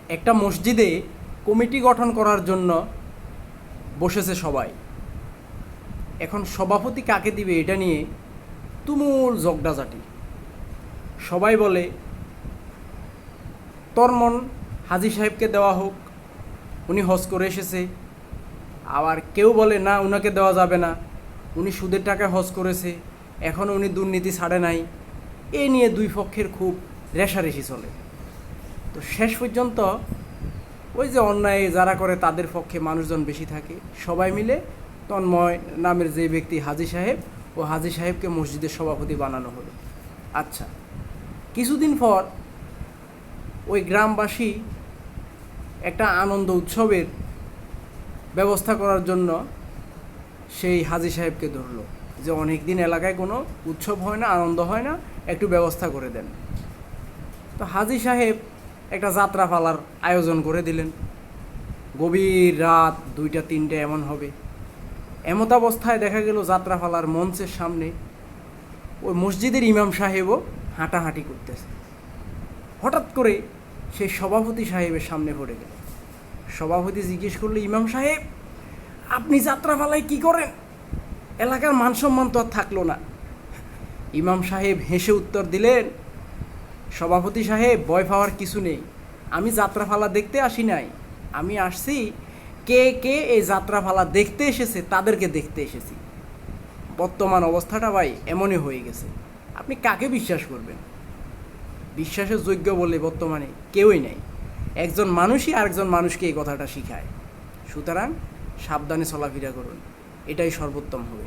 একটা মসজিদে কমিটি গঠন করার জন্য বসেছে সবাই। এখন সভাপতি কাকে দিবে এটা নিয়ে তুমুল ঝগড়াঝাটি। সবাই বলে তরমন হাজী সাহেবকে দেওয়া হোক, উনি হজ করে এসেছে। আবার কেউ বলে না, উনাকে দেওয়া যাবে না, উনি সুদের টাকায় হজ করেছে, এখনও উনি দুর্নীতি ছাড়ে নাই। এ নিয়ে দুই পক্ষের খুব রেষারেষি চলে। তো শেষ পর্যন্ত ওই যে অন্যায় যারা করে তাদের পক্ষে মানুষজন বেশি থাকে, সবাই মিলে তন্ময় নামের যে ব্যক্তি হাজী সাহেব, ও হাজী সাহেবকে মসজিদের সভাপতি বানানো হলো। আচ্ছা, কিছুদিন পর ওই গ্রামবাসী একটা আনন্দ উৎসবের ব্যবস্থা করার জন্য সেই হাজী সাহেবকে ধরলো যে অনেক দিন এলাকায় কোনো উৎসব হয় না, আনন্দ হয় না, একটু ব্যবস্থা করে দেন। তো হাজী সাহেব একটা যাত্রাপালার আয়োজন করে দিলেন। গভীর রাত 2টা-3টা এমন হবে। এমতাবস্থায় দেখা গেল যাত্রাপালার মঞ্চের সামনে ওই মসজিদের ইমাম সাহেবও হাঁটাহাঁটি করতেছে। হঠাৎ করে সেই সভাপতি সাহেবের সামনে পড়ে গেল। সভাপতি জিজ্ঞেস করলো, ইমাম সাহেব আপনি যাত্রাপালায় কি করেন? এলাকার মান সম্মান তো আর থাকলো না। ইমাম সাহেব হেসে উত্তর দিলেন, সভাপতি সাহেব ভয় পাওয়ার কিছু নেই, আমি যাত্রাপালা দেখতে আসি নাই, আমি আসছি কে কে এই যাত্রাপালা দেখতে এসেছে তাদেরকে দেখতে এসেছি। বর্তমান অবস্থাটা ভাই এমনই হয়ে গেছে, আপনি কাকে বিশ্বাস করবেন? বিশ্বাসের যোগ্য বলে বর্তমানে কেউই নাই। একজন মানুষই আরেকজন মানুষকে এই কথাটা শিখায়। সুতরাং সাবধানে চলাফেরা করুন, এটাই সর্বোত্তম হবে।